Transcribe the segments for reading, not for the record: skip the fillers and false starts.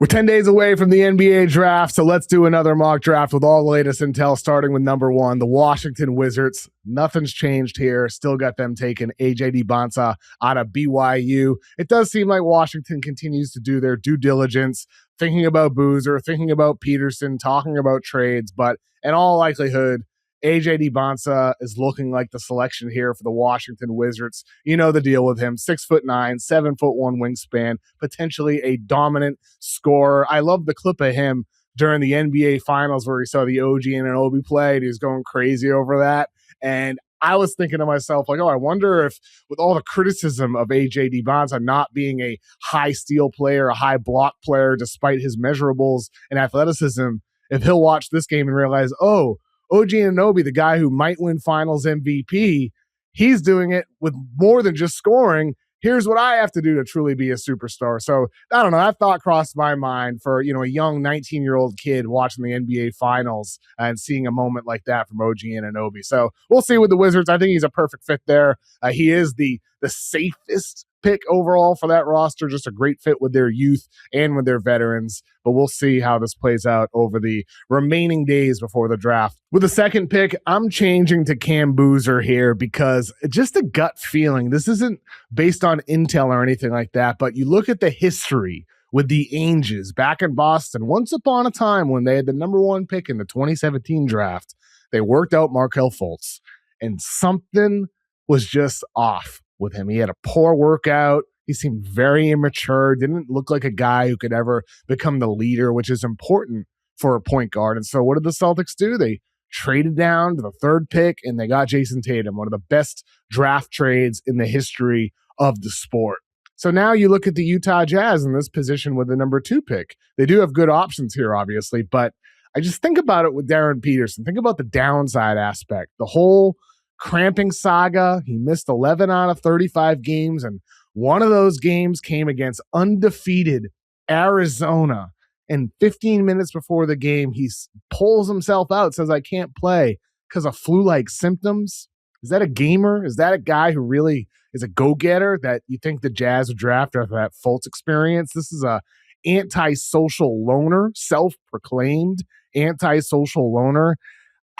We're 10 days away from the NBA draft, so let's do another mock draft with all the latest intel, starting with number one, the Washington Wizards. Nothing's changed here. Still got them taking A.J. Bonsa out of BYU. It does seem like Washington continues to do their due diligence, thinking about Boozer, thinking about Peterson, talking about trades, but in all likelihood, A.J. Bonsa is looking like the selection here for the Washington Wizards. You know the deal with him. 6'9", 7'1" wingspan, potentially a dominant scorer. I love the clip of him during the NBA Finals where he saw the OG and Anunoby play, and he was going crazy over that. And I was thinking to myself, like, oh, I wonder if with all the criticism of A.J. Bonsa not being a high steal player, a high block player, despite his measurables and athleticism, if he'll watch this game and realize, oh, OG Anunoby, the guy who might win finals MVP, he's doing it with more than just scoring. Here's what I have to do to truly be a superstar. So I don't know. That thought crossed my mind for, a young 19-year-old kid watching the NBA finals and seeing a moment like that from OG Anunoby. So we'll see with the Wizards. I think he's a perfect fit there. He is the safest pick overall for that roster, just a great fit with their youth and with their veterans. But we'll see how this plays out over the remaining days before the draft. With the second pick, I'm changing to Cam Boozer here because just a gut feeling. This isn't based on intel or anything like that, but you look at the history with the Angels back in Boston. Once upon a time when they had the number one pick in the 2017 draft, they worked out Markelle Fultz, and something was just off with him. He had a poor workout. He seemed very immature, didn't look like a guy who could ever become the leader, which is important for a point guard. And so what did the Celtics do? They traded down to the third pick, and they got Jason Tatum, one of the best draft trades in the history of the sport. So now you look at the Utah Jazz in this position with the number two pick. They do have good options here, obviously, but I just think about it with Darren Peterson. Think about the downside aspect, the whole cramping saga. He missed 11 out of 35 games, and one of those games came against undefeated Arizona. And 15 minutes before the game, he pulls himself out, says, I can't play because of flu-like symptoms. Is that a gamer? Is that a guy who really is a go-getter that you think the Jazz would draft after that Fultz experience? This is a anti-social loner, self-proclaimed anti-social loner.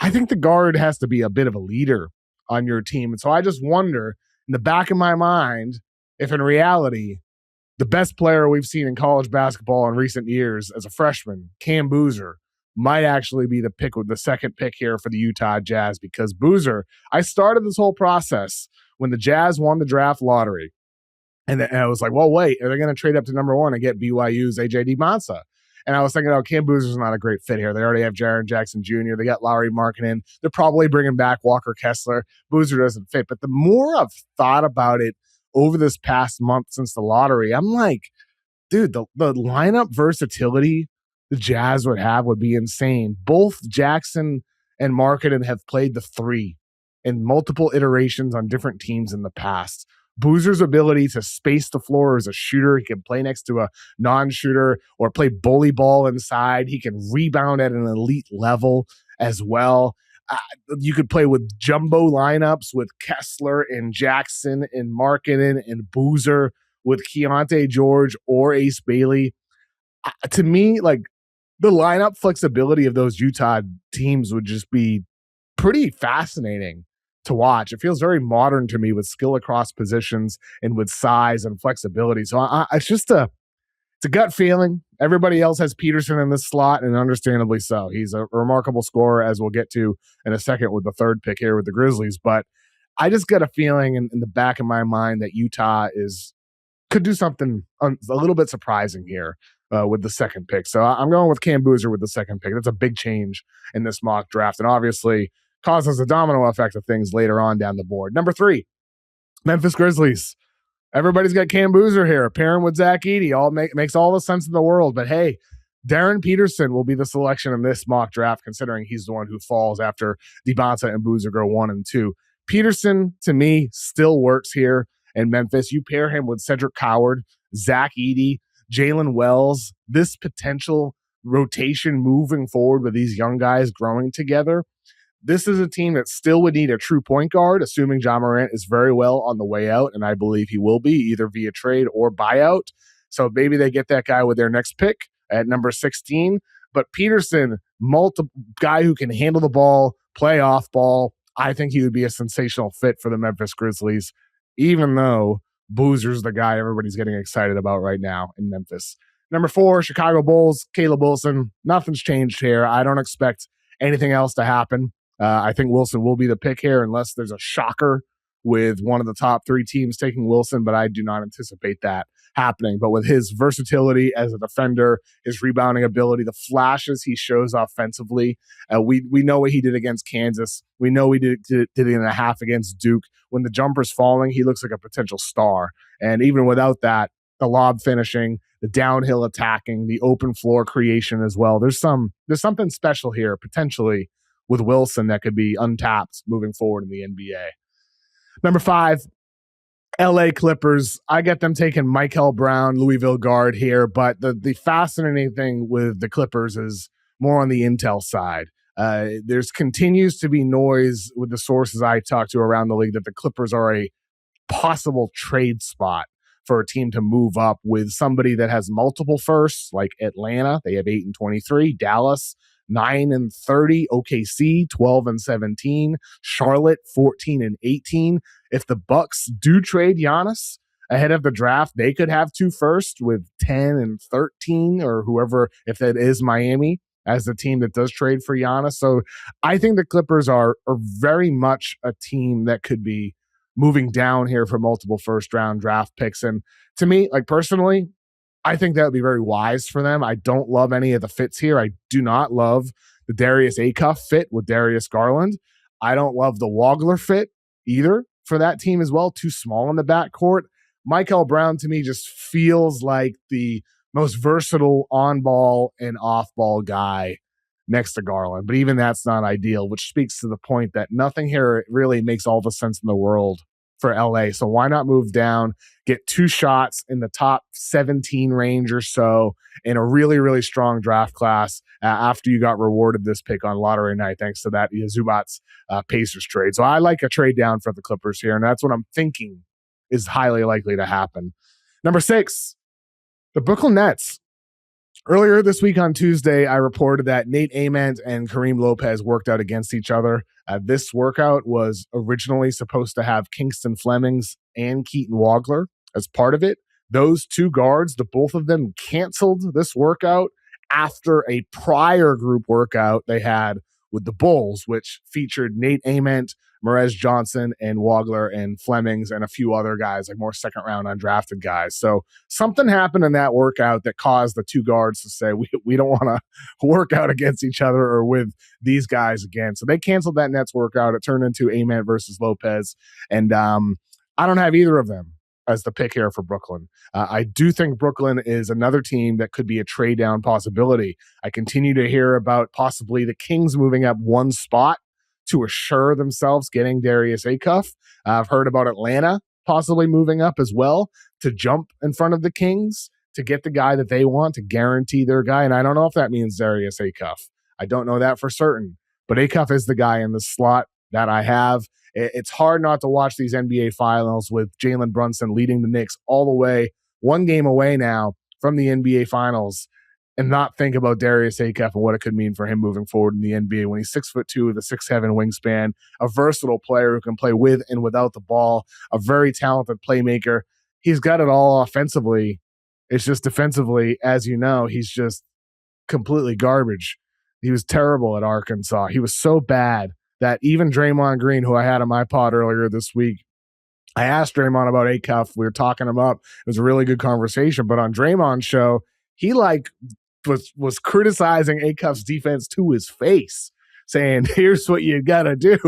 I think the guard has to be a bit of a leader on your team. And so I just wonder in the back of my mind if in reality the best player we've seen in college basketball in recent years as a freshman, Cam Boozer, might actually be the pick with the second pick here for the Utah Jazz, because Boozer, I started this whole process when the Jazz won the draft lottery. And I was like, well, wait, are they going to trade up to number one and get BYU's A.J. Bonsa? And I was thinking, oh, Cam Boozer's not a great fit here. They already have Jaren Jackson Jr. They got Lauri Markkanen. They're probably bringing back Walker Kessler. Boozer doesn't fit. But the more I've thought about it over this past month since the lottery, I'm like, dude, the lineup versatility the Jazz would have would be insane. Both Jackson and Markkanen have played the three in multiple iterations on different teams in the past. Boozer's ability to space the floor as a shooter. He can play next to a non-shooter or play bully ball inside. He can rebound at an elite level as well. You could play with jumbo lineups with Kessler and Jackson and Markkanen and Boozer with Keontae George or Ace Bailey. To me, like, the lineup flexibility of those Utah teams would just be pretty fascinating to watch. It feels very modern to me with skill across positions and with size and flexibility. So it's just it's a gut feeling. Everybody else has Peterson in this slot, and understandably so. He's a remarkable scorer, as we'll get to in a second with the third pick here with the Grizzlies. But I just got a feeling in the back of my mind that Utah could do something a little bit surprising here with the second pick. So I'm going with Cam Boozer with the second pick. That's a big change in this mock draft, and obviously causes a domino effect of things later on down the board. Number 3, Memphis Grizzlies. Everybody's got Cam Boozer here, pairing with Zach Edey. Makes all the sense in the world. But hey, Darren Peterson will be the selection in this mock draft, considering he's the one who falls after Bonsa and Boozer go 1 and 2. Peterson, to me, still works here in Memphis. You pair him with Cedric Coward, Zach Edey, Jalen Wells. This potential rotation moving forward with these young guys growing together. This is a team that still would need a true point guard, assuming Ja Morant is very well on the way out, and I believe he will be, either via trade or buyout. So maybe they get that guy with their next pick, at number 16. But Peterson, guy who can handle the ball, play off ball. I think he would be a sensational fit for the Memphis Grizzlies, even though Boozer's the guy everybody's getting excited about right now in Memphis. Number 4, Chicago Bulls, Caleb Wilson. Nothing's changed here. I don't expect anything else to happen. I think Wilson will be the pick here unless there's a shocker with one of the top 3 teams taking Wilson, but I do not anticipate that happening. But with his versatility as a defender, his rebounding ability, the flashes he shows offensively, we know what he did against Kansas. We know he did it in a half against Duke. When the jumper's falling, he looks like a potential star. And even without that, the lob finishing, the downhill attacking, the open floor creation as well. There's something special here potentially with Wilson that could be untapped moving forward in the NBA. Number 5, LA Clippers. I get them taking Michael Brown, Louisville guard here, but the fascinating thing with the Clippers is more on the intel side. There's continues to be noise with the sources I talk to around the league that the Clippers are a possible trade spot for a team to move up with somebody that has multiple firsts, like Atlanta. They have 8-23, Dallas 9-30, OKC 12-17, Charlotte 14-18. If the Bucks do trade Giannis ahead of the draft, they could have 2 firsts with 10-13 or whoever, if that is Miami, as the team that does trade for Giannis. So I think the Clippers are very much a team that could be moving down here for multiple first-round draft picks. And to me, like personally, I think that would be very wise for them. I don't love any of the fits here. I do not love the Darius Acuff fit with Darius Garland. I don't love the Wagler fit either for that team as well. Too small in the backcourt. Michael Brown to me just feels like the most versatile on-ball and off-ball guy next to Garland. But even that's not ideal, which speaks to the point that nothing here really makes all the sense in the world for LA. So why not move down, get 2 shots in the top 17 range or so in a really, really strong draft class after you got rewarded this pick on lottery night, thanks to that Zubats Pacers trade. So I like a trade down for the Clippers here, and that's what I'm thinking is highly likely to happen. Number 6, the Brooklyn Nets. Earlier this week on Tuesday, I reported that Nate Ament and Kareem Lopez worked out against each other. This workout was originally supposed to have Kingston Flemings and Keaton Wagler as part of it. Those 2 guards, the both of them canceled this workout after a prior group workout they had with the Bulls, which featured Nate Ament, Morez Johnson, and Wagler and Flemings and a few other guys, like more second-round undrafted guys. So something happened in that workout that caused the 2 guards to say, we don't want to work out against each other or with these guys again. So they canceled that Nets workout. It turned into Ament versus Lopez. And I don't have either of them as the pick here for Brooklyn. I do think Brooklyn is another team that could be a trade down possibility. I continue to hear about possibly the Kings moving up 1 spot to assure themselves getting Darius Acuff. I've heard about Atlanta possibly moving up as well to jump in front of the Kings to get the guy that they want, to guarantee their guy. And I don't know if that means Darius Acuff. I don't know that for certain. But Acuff is the guy in the slot that I have. It's hard not to watch these NBA finals with Jalen Brunson leading the Knicks all the way, 1 game away now from the NBA finals, and not think about Darius Acuff and what it could mean for him moving forward in the NBA when he's 6'2" with a 6'7" wingspan, a versatile player who can play with and without the ball, a very talented playmaker. He's got it all offensively. It's just defensively, as you know, he's just completely garbage. He was terrible at Arkansas. He was so bad that even Draymond Green, who I had on my pod earlier this week, I asked Draymond about Acuff. We were talking him up. It was a really good conversation. But on Draymond's show, he was criticizing Acuff's defense to his face, saying, here's what you got to do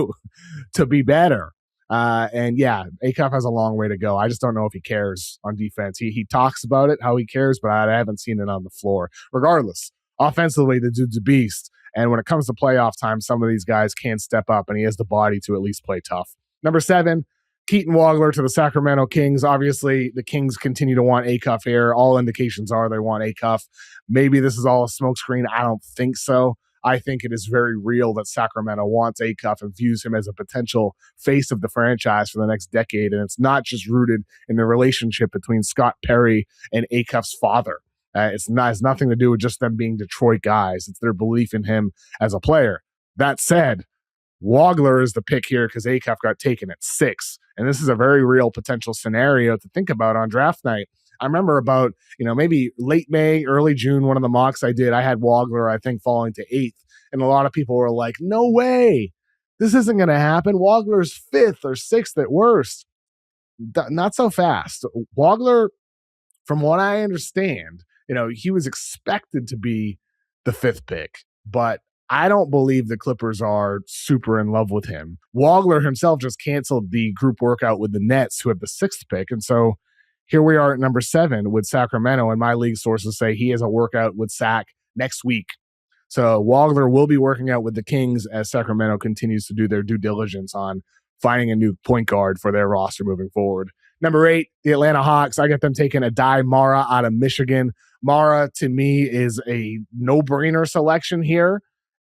to be better. And yeah, Acuff has a long way to go. I just don't know if he cares on defense. He talks about it, how he cares, but I haven't seen it on the floor. Regardless, offensively, the dude's a beast. And when it comes to playoff time, some of these guys can't step up, and he has the body to at least play tough. Number 7, Keaton Wagler to the Sacramento Kings. Obviously, the Kings continue to want Acuff here. All indications are they want Acuff. Maybe this is all a smokescreen. I don't think so. I think it is very real that Sacramento wants Acuff and views him as a potential face of the franchise for the next decade. And it's not just rooted in the relationship between Scott Perry and Acuff's father. Has nothing to do with just them being Detroit guys. It's their belief in him as a player. That said, Wagler is the pick here because Acuff got taken at 6. And this is a very real potential scenario to think about on draft night. I remember about, maybe late May, early June, one of the mocks I did, I had Wagler, I think, falling to 8th. And a lot of people were like, no way. This isn't going to happen. Wagler's 5th or 6th at worst. Not so fast. Wagler, from what I understand, he was expected to be the 5th pick, but I don't believe the Clippers are super in love with him. Wagler himself just canceled the group workout with the Nets, who have the 6th pick. And so here we are at number 7 with Sacramento, and my league sources say he has a workout with Sac next week. So Wagler will be working out with the Kings as Sacramento continues to do their due diligence on finding a new point guard for their roster moving forward. Number 8, the Atlanta Hawks. I got them taking Adai Mara out of Michigan. Mara, to me, is a no-brainer selection here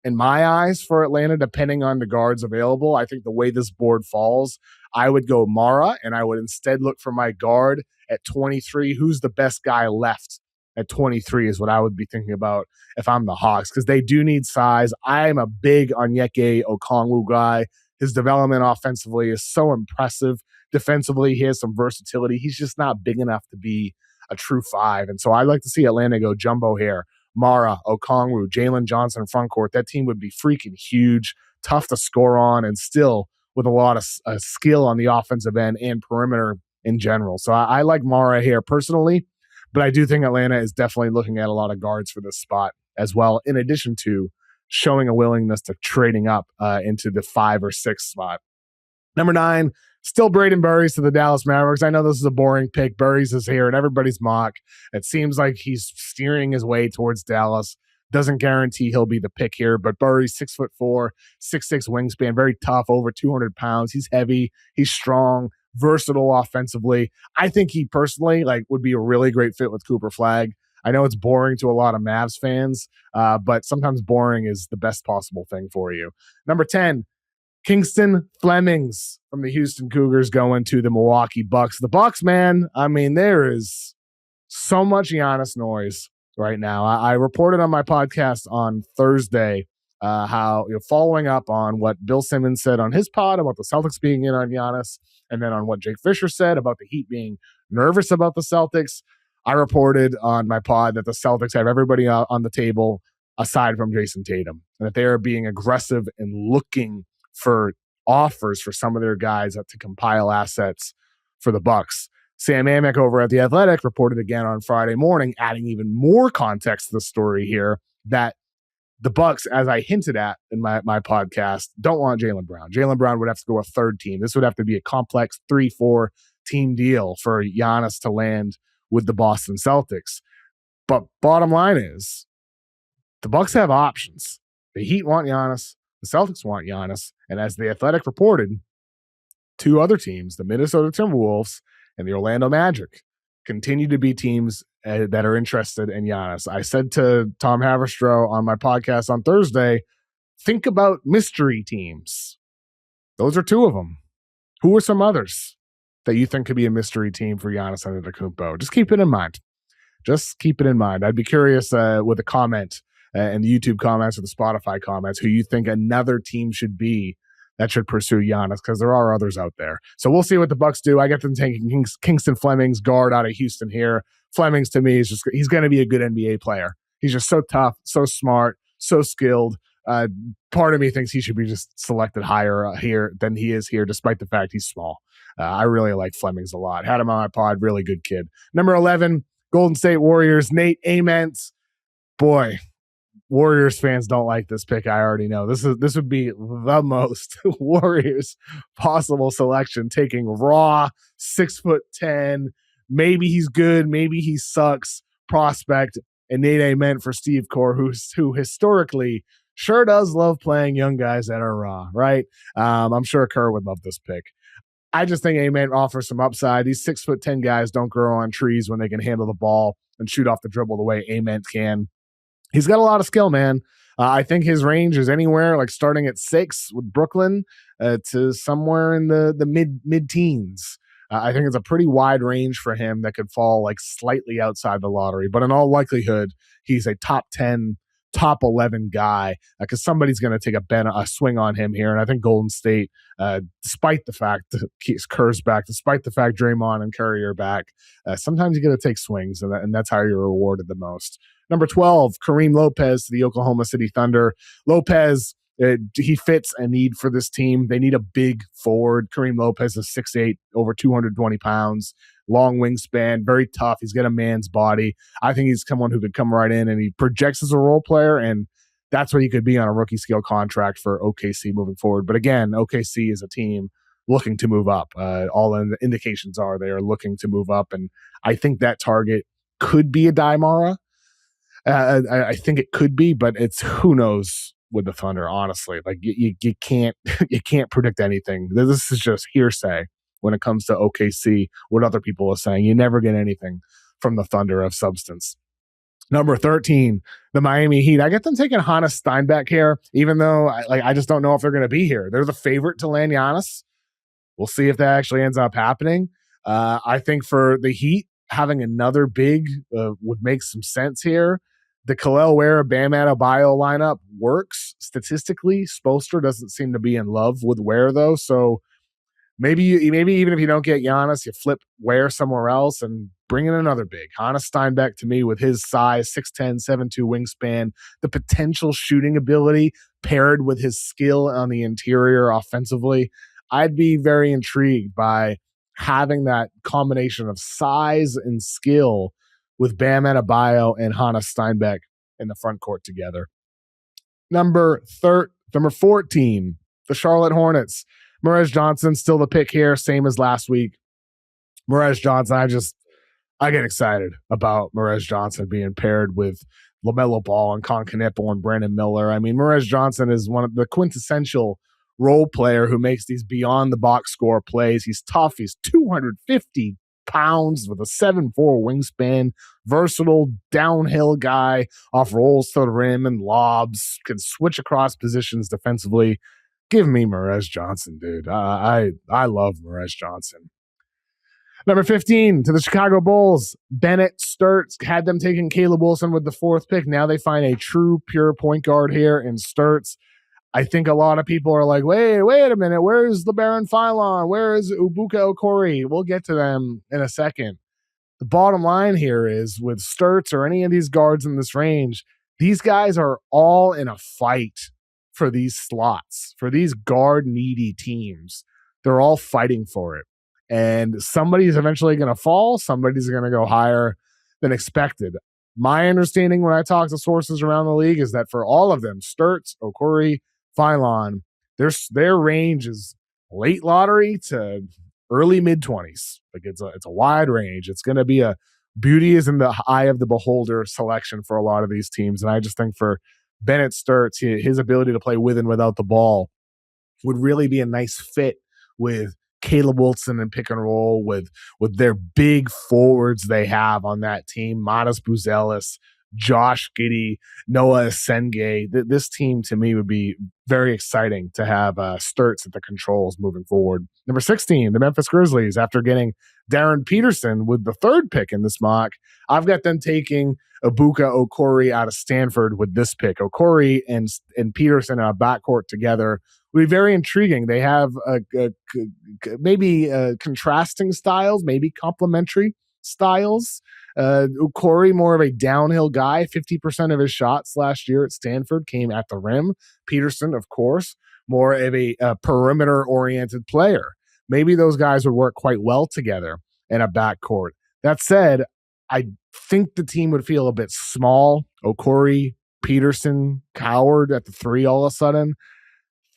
in my eyes for Atlanta, depending on the guards available. I think the way this board falls, I would go Mara, and I would instead look for my guard at 23. Who's the best guy left at 23 is what I would be thinking about if I'm the Hawks, because they do need size. I'm a big Onyeka Okongwu guy. His development offensively is so impressive. Defensively, he has some versatility. He's just not big enough to be a true 5. And so I'd like to see Atlanta go jumbo here. Mara, Okongwu, Jalen Johnson front court. That team would be freaking huge, tough to score on, and still with a lot of skill on the offensive end and perimeter in general. So I like Mara here personally, but I do think Atlanta is definitely looking at a lot of guards for this spot as well, in addition to showing a willingness to trading up into the 5 or 6 spot. Number 9, still Braden Burries to the Dallas Mavericks. I know this is a boring pick. Burries is here in everybody's mock. It seems like he's steering his way towards Dallas. Doesn't guarantee he'll be the pick here, but Burries, 6'4", 6'6" wingspan, very tough, over 200 pounds. He's heavy. He's strong, versatile offensively. I think he personally would be a really great fit with Cooper Flagg. I know it's boring to a lot of Mavs fans, but sometimes boring is the best possible thing for you. Number 10, Kingston Flemings from the Houston Cougars going to the Milwaukee Bucks. The Bucks, man, I mean, there is so much Giannis noise right now. I reported on my podcast on Thursday how, following up on what Bill Simmons said on his pod about the Celtics being in on Giannis, and then on what Jake Fisher said about the Heat being nervous about the Celtics. I reported on my pod that the Celtics have everybody on the table aside from Jason Tatum, and that they are being aggressive and looking for offers for some of their guys to compile assets for the Bucks. Sam Amick over at The Athletic reported again on Friday morning, adding even more context to the story here, that the Bucks, as I hinted at in my podcast, don't want Jaylen Brown. Jaylen Brown would have to go a third team. This would have to be a complex 3-4 team deal for Giannis to land with the Boston Celtics. But bottom line is, the Bucks have options. The Heat want Giannis. The Celtics want Giannis. And as The Athletic reported, 2 other teams, the Minnesota Timberwolves and the Orlando Magic, continue to be teams that are interested in Giannis. I said to Tom Haverstraw on my podcast on Thursday, think about mystery teams. Those are 2 of them. Who are some others that you think could be a mystery team for Giannis Antetokounmpo? Just keep it in mind. Just keep it in mind. I'd be curious with a comment in the YouTube comments or the Spotify comments who you think another team should be that should pursue Giannis, because there are others out there. So we'll see what the Bucks do. I get them taking Kingston Flemings, guard out of Houston here. Flemings, to me, he's going to be a good NBA player. He's just so tough, so smart, so skilled. Part of me thinks he should be just selected higher here than he is here, despite the fact he's small. I really like Flemings a lot. Had him on my pod. Really good kid. Number 11, Golden State Warriors, Nate Ament. Boy, Warriors fans don't like this pick. I already know. This would be the most Warriors possible selection, taking raw 6'10". Maybe he's good, maybe he sucks prospect, and Nate Ament for Steve Kerr, who historically sure does love playing young guys that are raw, right? I'm sure Kerr would love this pick. I just think Ament offers some upside. These 6'10" guys don't grow on trees when they can handle the ball and shoot off the dribble the way Ament can. He's got a lot of skill, man. I think his range is anywhere starting at 6 with Brooklyn to somewhere in the mid-teens. I think it's a pretty wide range for him that could fall like slightly outside the lottery, but in all likelihood, he's a top 10, top 11 guy because somebody's going to take a swing on him here. And I think Golden State, despite the fact that Kerr's back, despite the fact Draymond and Curry are back, sometimes you got to take swings, and that's how you're rewarded the most. Number 12, Kareem Lopez to the Oklahoma City Thunder. Lopez, he fits a need for this team. They need a big forward. Kareem Lopez is 6'8", over 220 pounds, long wingspan, very tough. He's got a man's body. I think he's someone who could come right in, and he projects as a role player, and that's what he could be on a rookie scale contract for OKC moving forward. But again, OKC is a team looking to move up. All the indications are they are looking to move up, and I think that target could be a Daimara. I think it could be, but it's who knows with the Thunder, honestly. Like you can't predict anything. This is just hearsay when it comes to OKC, what other people are saying. You never get anything from the Thunder of substance. Number 13, the Miami Heat. I get them taking Hannes Steinbeck here, even though I just don't know if they're going to be here. They're the favorite to land Giannis. We'll see if that actually ends up happening. I think for the Heat, having another big would make some sense here. The Kel'el Ware, Bam Adebayo lineup works statistically. Spoelstra doesn't seem to be in love with Ware, though. So maybe even if you don't get Giannis, you flip Ware somewhere else and bring in another big. Hannes Steinbeck, to me, with his size, 6'10", 7'2" wingspan, the potential shooting ability paired with his skill on the interior offensively, I'd be very intrigued by having that combination of size and skill with Bam Adebayo and Hannes Steinbeck in the front court together. Number 14, the Charlotte Hornets. Morez Johnson, still the pick here, same as last week. Morez Johnson, I get excited about Morez Johnson being paired with LaMelo Ball and Con Knippel and Brandon Miller. I mean, Morez Johnson is one of the quintessential role player who makes these beyond the box score plays. He's tough. He's 250 pounds with a 7'4" wingspan, versatile downhill guy off rolls to the rim and lobs, can switch across positions defensively. Give me Morez Johnson, dude. I love Morez Johnson. Number 15, to the Chicago Bulls. Bennett Sturtz had them taking Caleb Wilson with the 4th pick. Now they find a true, pure point guard here in Sturtz. I think a lot of people are like, wait a minute. Where's LeBaron Philon? Where is Ubuka Okori? We'll get to them in a second. The bottom line here is with Sturtz or any of these guards in this range, these guys are all in a fight for these slots, for these guard-needy teams. They're all fighting for it. And somebody's eventually going to fall. Somebody's going to go higher than expected. My understanding when I talk to sources around the league is that for all of them, Sturtz, Okori, Philon, their range is late lottery to early mid-20s. Like it's a wide range. It's going to be a beauty is in the eye of the beholder selection for a lot of these teams. And I just think for Bennett Sturtz, his ability to play with and without the ball would really be a nice fit with Caleb Wilson and pick and roll with their big forwards they have on that team. Matas Buzelis, Josh Giddey, Noah Esenge. This team to me would be very exciting to have Sturtz at the controls moving forward. Number 16, the Memphis Grizzlies. After getting Darren Peterson with the 3rd pick in this mock, I've got them taking Ibuka Okori out of Stanford with this pick. Okori and Peterson in a backcourt together would be very intriguing. They have maybe contrasting styles, maybe complementary styles. Okori, more of a downhill guy. 50% of his shots last year at Stanford came at the rim. Peterson, of course, more of a perimeter-oriented player. Maybe those guys would work quite well together in a backcourt. That said, I think the team would feel a bit small. Okori, Peterson, Coward at the 3 all of a sudden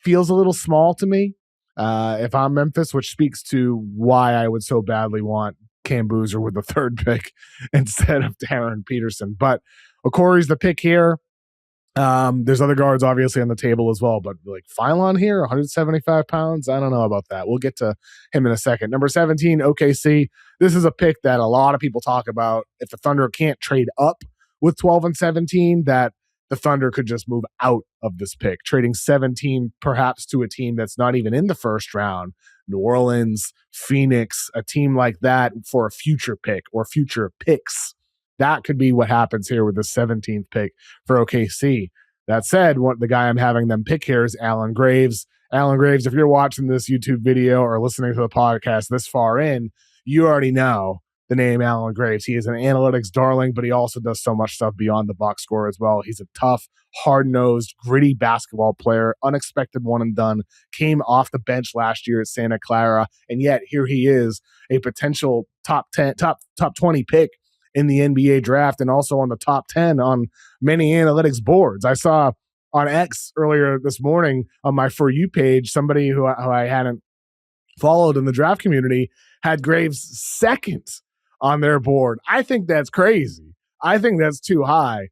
feels a little small to me if I'm Memphis, which speaks to why I would so badly want Cam Boozer with the 3rd pick instead of Darren Peterson. But Okori's the pick here. There's other guards obviously on the table as well, but like Philon here, 175 pounds. I don't know about that. We'll get to him in a second. Number 17, OKC. This is a pick that a lot of people talk about. If the Thunder can't trade up with 12 and 17, that the Thunder could just move out of this pick, trading 17 perhaps to a team that's not even in the first round, New Orleans, Phoenix, a team like that for a future pick or future picks. That could be what happens here with the 17th pick for OKC. That said, the guy I'm having them pick here is Alan Graves. Alan Graves, if you're watching this YouTube video or listening to the podcast this far in, you already know the name Alan Graves. He is an analytics darling, but he also does so much stuff beyond the box score as well. He's a tough, hard-nosed, gritty basketball player, unexpected one and done, came off the bench last year at Santa Clara, and yet here he is, a potential top 20 pick in the NBA draft and also on the top 10 on many analytics boards. I saw on X earlier this morning on my For You page, somebody who I hadn't followed in the draft community had Graves second on their board. I think that's crazy. I think that's too high.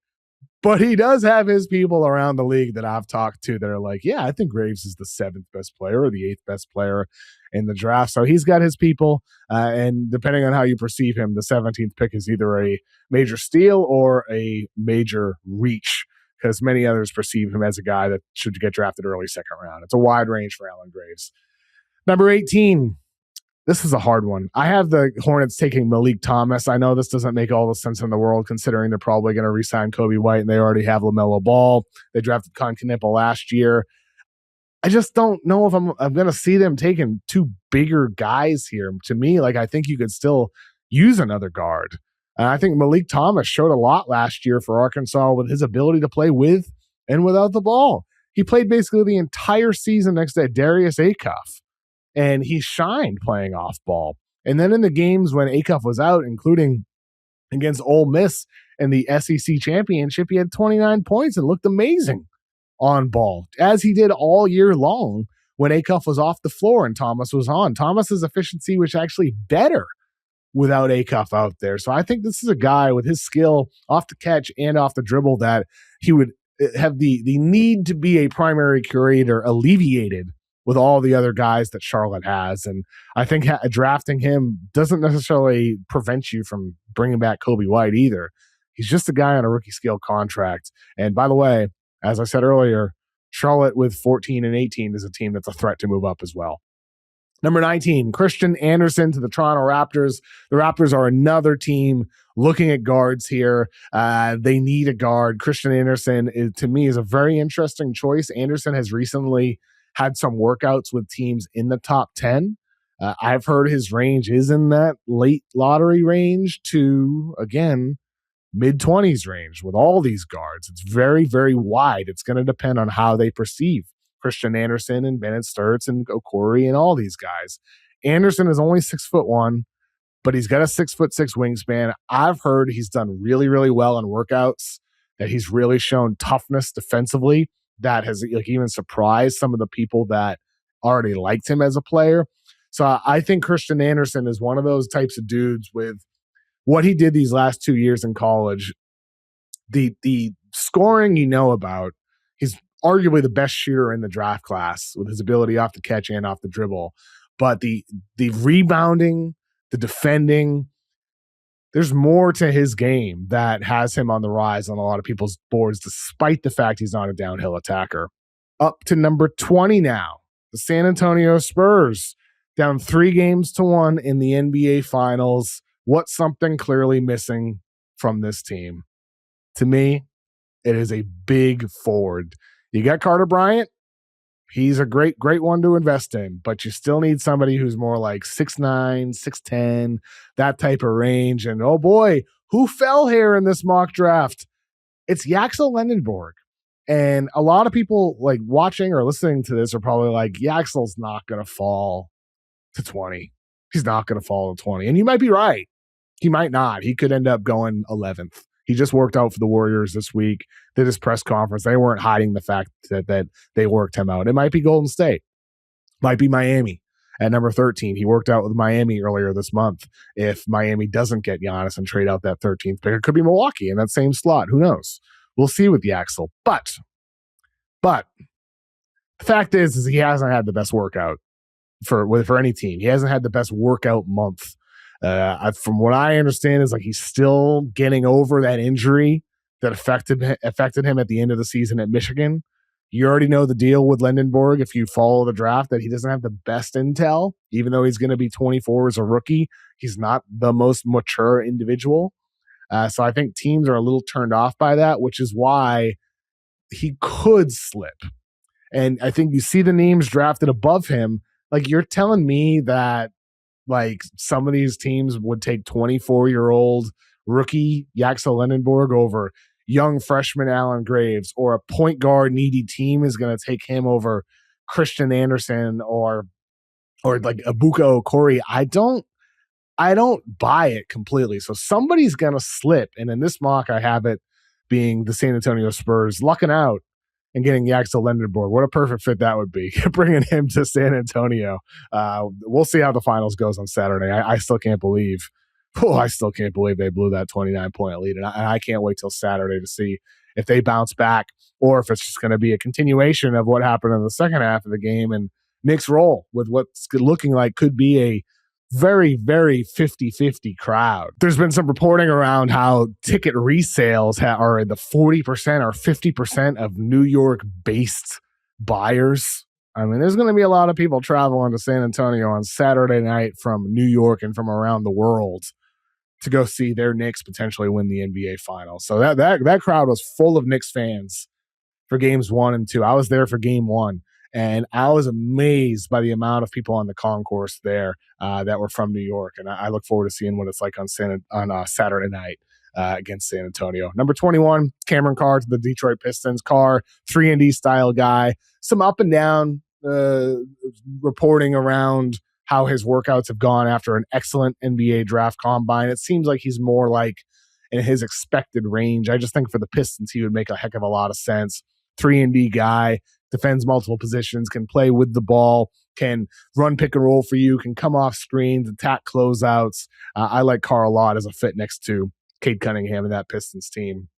But he does have his people around the league that I've talked to that are like, yeah, I think Graves is the 7th best player or the 8th best player in the draft. So he's got his people. And depending on how you perceive him, the 17th pick is either a major steal or a major reach, because many others perceive him as a guy that should get drafted early second round. It's a wide range for Alan Graves. Number 18. This is a hard one. I have the Hornets taking Malik Thomas. I know this doesn't make all the sense in the world considering they're probably going to re-sign Kobe White and they already have LaMelo Ball. They drafted Con Knippel last year. I just don't know if I'm going to see them taking two bigger guys here. To me, I think you could still use another guard. And I think Malik Thomas showed a lot last year for Arkansas with his ability to play with and without the ball. He played basically the entire season next to Darius Acuff. And he shined playing off ball. And then in the games when Acuff was out, including against Ole Miss in the SEC championship, he had 29 points and looked amazing on ball, as he did all year long when Acuff was off the floor and Thomas was on. Thomas's efficiency was actually better without Acuff out there. So I think this is a guy with his skill off the catch and off the dribble that he would have the need to be a primary curator alleviated with all the other guys that Charlotte has. And I think drafting him doesn't necessarily prevent you from bringing back Kobe White either. He's just a guy on a rookie scale contract. And by the way, as I said earlier, Charlotte with 14 and 18 is a team that's a threat to move up as well. Number 19, Christian Anderson to the Toronto Raptors. The Raptors are another team looking at guards here. They need a guard. Christian Anderson, to me, is a very interesting choice. Anderson has recently had some workouts with teams in the top 10. I've heard his range is in that late lottery range to, again, mid-20s range with all these guards. It's very, very wide. It's going to depend on how they perceive Christian Anderson and Bennett Sturts and Okori and all these guys. Anderson is only 6'1", but he's got a 6'6" wingspan. I've heard he's done really, really well in workouts, that he's really shown toughness defensively that has even surprised some of the people that already liked him as a player. So I think Christian Anderson is one of those types of dudes with what he did these last 2 years in college. The scoring about, he's arguably the best shooter in the draft class with his ability off the catch and off the dribble. But the rebounding, the defending, there's more to his game that has him on the rise on a lot of people's boards, despite the fact he's not a downhill attacker. Up to number 20 now, the San Antonio Spurs, down 3-1 in the NBA Finals. What's something clearly missing from this team? To me, it is a big forward. You got Carter Bryant. He's a great one to invest in, but you still need somebody who's more like 6'9", 6'10", that type of range. And oh boy, who fell here in this mock draft? It's Yaxel Lendenborg. And a lot of people watching or listening to this are probably like, Yaxel's not going to fall to 20. He's not going to fall to 20. And you might be right. He might not. He could end up going 11th. He just worked out for the Warriors this week, did his press conference. They weren't hiding the fact that they worked him out. It might be Golden State. Might be Miami at number 13. He worked out with Miami earlier this month. If Miami doesn't get Giannis and trade out that 13th pick, it could be Milwaukee in that same slot. Who knows? We'll see with Yaxel. But the fact is he hasn't had the best workout for any team. He hasn't had the best workout month. From what I understand is he's still getting over that injury that affected him at the end of the season at Michigan. You already know the deal with Lindenberg if you follow the draft, that he doesn't have the best intel, even though he's going to be 24 as a rookie. He's not the most mature individual. So I think teams are a little turned off by that, which is why he could slip. And I think you see the names drafted above him. Like, you're telling me that like some of these teams would take 24-year-old rookie Yaxel Lindenberg over young freshman Alan Graves, or a point guard needy team is going to take him over Christian Anderson or like Abuka Okori. I don't buy it completely. So somebody's going to slip. And in this mock, I have it being the San Antonio Spurs lucking out and getting Yaxel Lindenberg. What a perfect fit that would be, bringing him to San Antonio. We'll see how the finals goes on Saturday. I still can't believe they blew that 29-point lead. And I can't wait till Saturday to see if they bounce back or if it's just going to be a continuation of what happened in the second half of the game and Knicks roll with what's looking like could be a very, very 50-50 crowd. There's been some reporting around how ticket resales are in the 40% or 50% of New York-based buyers. I mean, there's going to be a lot of people traveling to San Antonio on Saturday night from New York and from around the world to go see their Knicks potentially win the NBA Finals. So that crowd was full of Knicks fans for games 1 and 2. I was there for game 1. And I was amazed by the amount of people on the concourse there that were from New York. And I look forward to seeing what it's like on Saturday night against San Antonio. Number 21, Cameron Carr to the Detroit Pistons. Carr, 3-and-D style guy. Some up and down reporting around how his workouts have gone after an excellent NBA draft combine. It seems like he's more like in his expected range. I just think for the Pistons, he would make a heck of a lot of sense. 3-and-D guy. Defends multiple positions, can play with the ball, can run pick and roll for you, can come off screens, attack closeouts. I like Carr a lot as a fit next to Cade Cunningham and that Pistons team.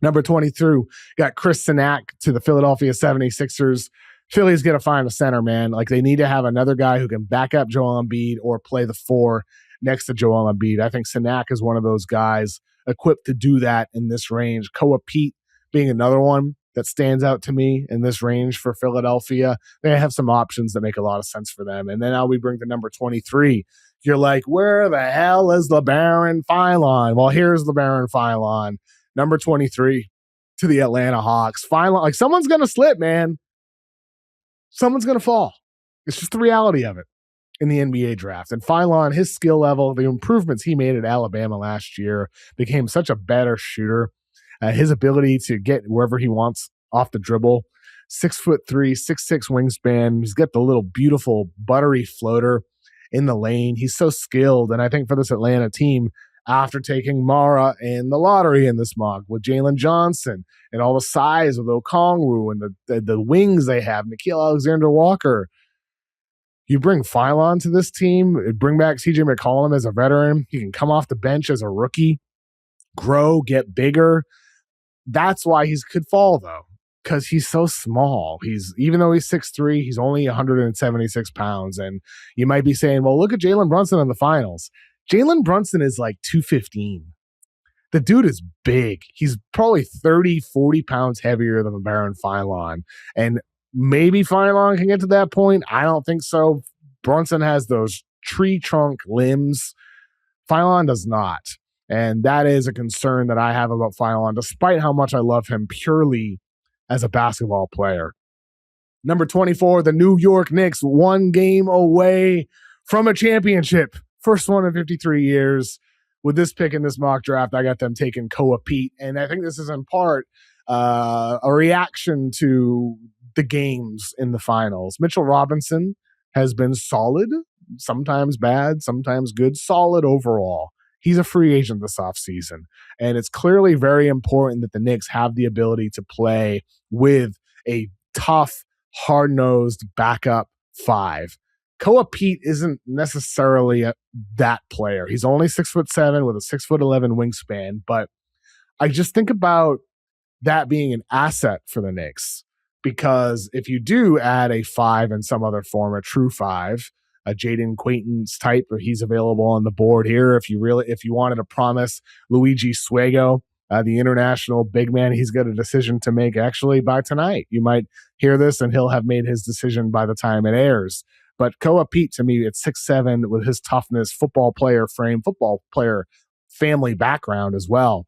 Number 22, got Chris Sinak to the Philadelphia 76ers. Philly's going to find a center, man. Like, they need to have another guy who can back up Joel Embiid or play the 4 next to Joel Embiid. I think Sinak is one of those guys equipped to do that in this range. Koa Pete being another one that stands out to me in this range for Philadelphia. They have some options that make a lot of sense for them. And then now we bring to number 23. You're like, where the hell is LeBaron Philon? Well, here's LeBaron Philon, number 23 to the Atlanta Hawks. Philon, like, someone's going to slip, man. Someone's going to fall. It's just the reality of it in the NBA draft. And Philon, his skill level, the improvements he made at Alabama last year, became such a better shooter. His ability to get wherever he wants off the dribble, 6'3", 6'6" wingspan. He's got the little beautiful buttery floater in the lane. He's so skilled. And I think for this Atlanta team, after taking Mara in the lottery in this mock with Jalen Johnson and all the size of Okongwu and the wings they have, Nickeil Alexander-Walker, you bring Philon to this team, bring back CJ McCollum as a veteran. He can come off the bench as a rookie, grow, get bigger. That's why he could fall, though, because he's so small. Even though he's 6'3", he's only 176 pounds. And you might be saying, well, look at Jalen Brunson in the finals. Jalen Brunson is like 215. The dude is big. He's probably 30, 40 pounds heavier than Baron Philon. And maybe Philon can get to that point. I don't think so. Brunson has those tree trunk limbs. Philon does not. And that is a concern that I have about Philon, despite how much I love him purely as a basketball player. Number 24, the New York Knicks, 1 game away from a championship. First one in 53 years. With this pick in this mock draft, I got them taking Koa Pete. And I think this is in part a reaction to the games in the finals. Mitchell Robinson has been solid, sometimes bad, sometimes good, solid overall. He's a free agent this offseason. And it's clearly very important that the Knicks have the ability to play with a tough, hard-nosed backup 5. Koa Pete isn't necessarily that player. He's only 6'7" with a 6'11" wingspan. But I just think about that being an asset for the Knicks. Because if you do add a 5 in some other form, a true 5, a Jaden Quaintance type, he's available on the board here. If you wanted to promise Luigi Suego the international big man. He's got a decision to make actually by tonight. You might hear this and he'll have made his decision by the time it airs. But Koa Pete, to me, at 6'7", with his toughness, football player frame, football player family background as well.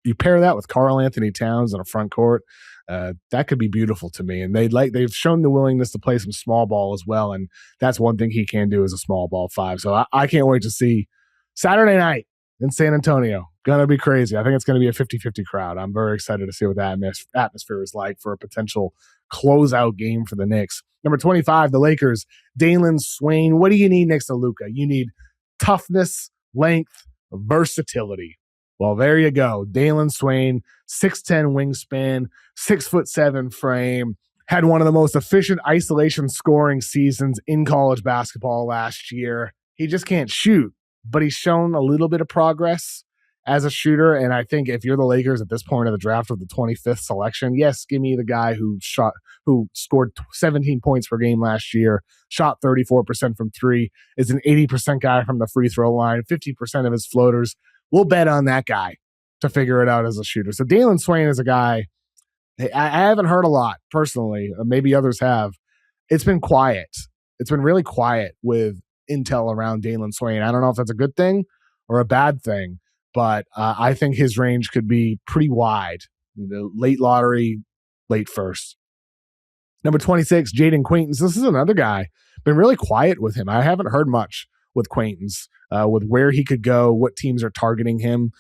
You pair that with Karl Anthony Towns in a front court, that could be beautiful to me. And they've shown the willingness to play some small ball as well, and that's one thing he can do as a small ball five. So I can't wait to see Saturday night in San Antonio. Gonna be crazy. I think it's going to be a 50-50 crowd. I'm very excited to see what that atmosphere is like for a potential closeout game for the Knicks. Number 25, the Lakers. Dalen Swain. What do you need next to Luka? You need toughness, length, versatility. Well, there you go. Dalen Swain, 6'10" wingspan, 6'7" frame, had one of the most efficient isolation scoring seasons in college basketball last year. He just can't shoot, but he's shown a little bit of progress as a shooter. And I think if you're the Lakers at this point of the draft with the 25th selection, yes, give me the guy who scored 17 points per game last year, shot 34% from three, is an 80% guy from the free throw line, 50% of his floaters. We'll bet on that guy to figure it out as a shooter. So Dalen Swain is a guy I haven't heard a lot personally. Maybe others have. It's been quiet. It's been really quiet with intel around Dalen Swain. I don't know if that's a good thing or a bad thing, but I think his range could be pretty wide. The late lottery, late first. Number 26, Jaden Quaintance. This is another guy. Been really quiet with him. I haven't heard much with Quaintance, with where he could go, what teams are targeting him,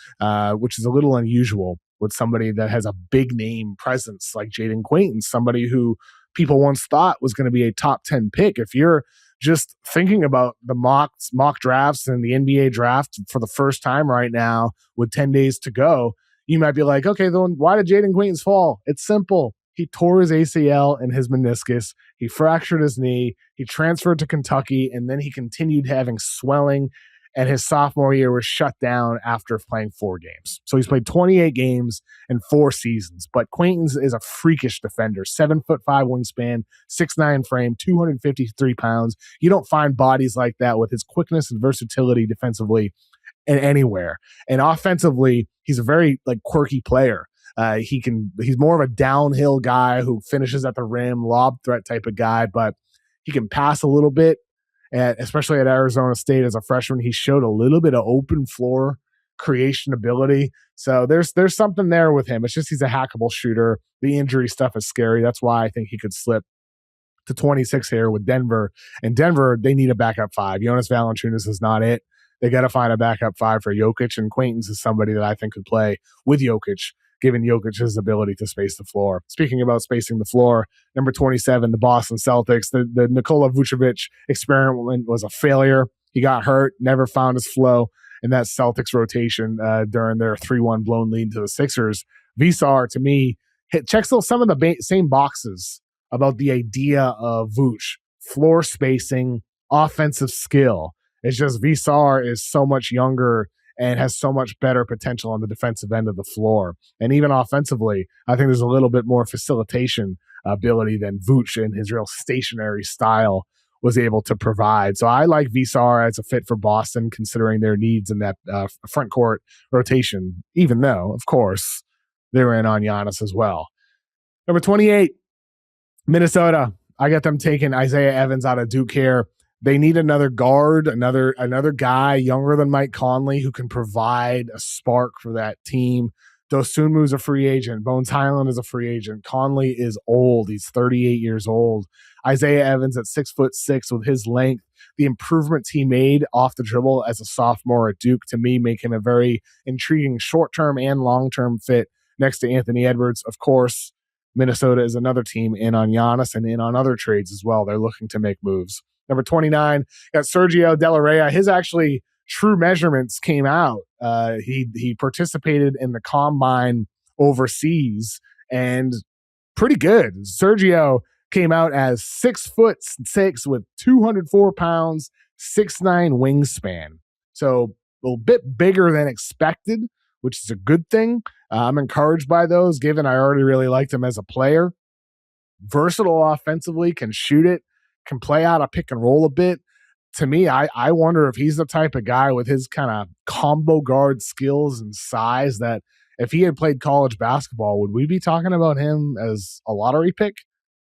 which is a little unusual with somebody that has a big name presence like Jaden Quaintance, somebody who people once thought was going to be a top 10 pick. If you're just thinking about the mock drafts and the NBA draft for the first time right now with 10 days to go, you might be like, okay, then why did Jaden Quaintance fall? It's simple. He tore his ACL and his meniscus. He fractured his knee. He transferred to Kentucky, and then he continued having swelling, and his sophomore year was shut down after playing 4 games. So he's played 28 games in 4 seasons. But Quaintance is a freakish defender, 7'5" wingspan, 6'9" frame, 253 pounds. You don't find bodies like that with his quickness and versatility defensively and anywhere. And offensively, he's a very quirky player. He's more of a downhill guy who finishes at the rim, lob threat type of guy, but he can pass a little bit. And especially at Arizona State as a freshman, he showed a little bit of open floor creation ability. So there's something there with him. It's just he's a hackable shooter. The injury stuff is scary. That's why I think he could slip to 26 here with Denver. And Denver, they need a backup 5. Jonas Valanciunas is not it. They got to find a backup 5 for Jokic, and Quaintance is somebody that I think could play with Jokic, given Jokic's ability to space the floor. Speaking about spacing the floor, number 27, the Boston Celtics. The Nikola Vucevic experiment was a failure. He got hurt, never found his flow in that Celtics rotation during their 3-1 blown lead to the Sixers. Vsar, to me, checks some of the same boxes about the idea of Vooch. Floor spacing, offensive skill. It's just Vsar is so much younger and has so much better potential on the defensive end of the floor. And even offensively, I think there's a little bit more facilitation ability than Vooch in his real stationary style was able to provide. So I like Vsar as a fit for Boston, considering their needs in that front court rotation, even though, of course, they're in on Giannis as well. Number 28, Minnesota. I got them taking Isaiah Evans out of Duke here. They need another guard, another guy younger than Mike Conley who can provide a spark for that team. Dosunmu's a free agent. Bones Highland is a free agent. Conley is old. He's 38 years old. Isaiah Evans at 6'6" with his length, the improvements he made off the dribble as a sophomore at Duke, to me, make him a very intriguing short-term and long-term fit next to Anthony Edwards. Of course, Minnesota is another team in on Giannis and in on other trades as well. They're looking to make moves. Number 29, got Sergio De La Rey. His actually true measurements came out. He participated in the combine overseas and pretty good. Sergio came out as 6'6" with 204 pounds, 6'9" wingspan. So a little bit bigger than expected, which is a good thing. I'm encouraged by those, given I already really liked him as a player. Versatile offensively, can shoot it, can play out a pick and roll a bit. To me, I wonder if he's the type of guy with his kind of combo guard skills and size that if he had played college basketball, would we be talking about him as a lottery pick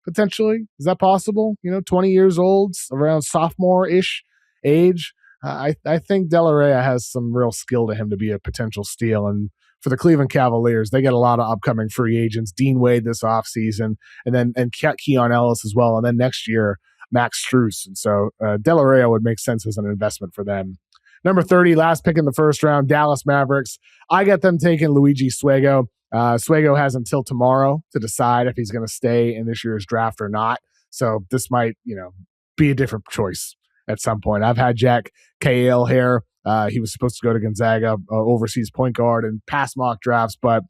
potentially? Is that possible? 20 years old, around sophomore-ish age. I think De La Reyes has some real skill to him to be a potential steal. And for the Cleveland Cavaliers, they get a lot of upcoming free agents. Dean Wade this offseason, and Keon Ellis as well. And then next year, Max Strus. And so De La Reyes would make sense as an investment for them. Number 30, last pick in the first round, Dallas Mavericks. I got them taking Luigi Suego. Suego has until tomorrow to decide if he's going to stay in this year's draft or not. So this might, be a different choice at some point. I've had Jack K.L. here. He was supposed to go to Gonzaga, overseas point guard, in past mock drafts, but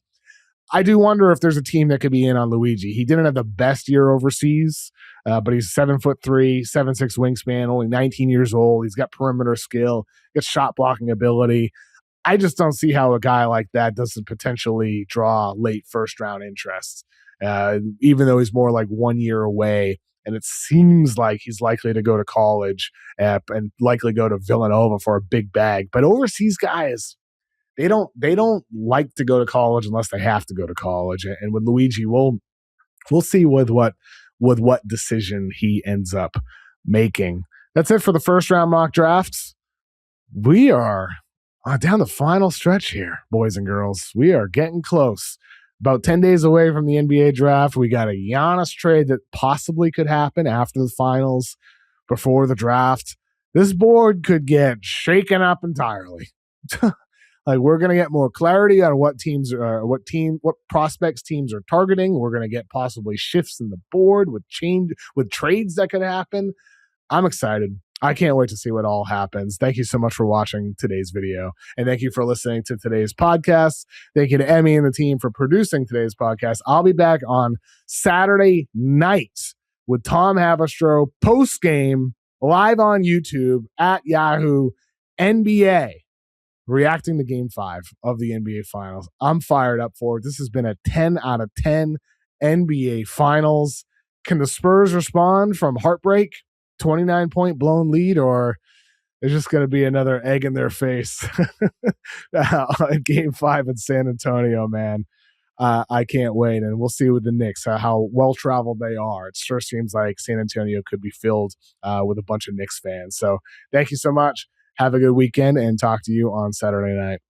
I do wonder if there's a team that could be in on Luigi. He didn't have the best year overseas, but he's 7'3", 7'6" wingspan, only 19 years old. He's got perimeter skill, got shot blocking ability. I just don't see how a guy like that doesn't potentially draw late first round interest, even though he's more like 1 year away. And it seems like he's likely to go to college and likely go to Villanova for a big bag. But overseas guys, they don't like to go to college unless they have to go to college. And with Luigi, we'll see with what decision he ends up making. That's it for the first round mock drafts. We are down the final stretch here, boys and girls. We are getting close. About 10 days away from the NBA draft. We got a Giannis trade that possibly could happen after the finals, before the draft. This board could get shaken up entirely. Like, we're going to get more clarity on what prospects teams are targeting. We're going to get possibly shifts in the board with trades that could happen. I'm excited. I can't wait to see what all happens. Thank you so much for watching today's video. And thank you for listening to today's podcast. Thank you to Emmy and the team for producing today's podcast. I'll be back on Saturday night with Tom Havastro post-game live on YouTube at Yahoo NBA, reacting to Game 5 of the NBA Finals. I'm fired up for it. This has been a 10 out of 10 NBA Finals. Can the Spurs respond from heartbreak, 29-point blown lead, or there's just going to be another egg in their face in Game 5 in San Antonio, man? I can't wait, and we'll see with the Knicks how well-traveled they are. It sure seems like San Antonio could be filled with a bunch of Knicks fans. So thank you so much. Have a good weekend, and talk to you on Saturday night.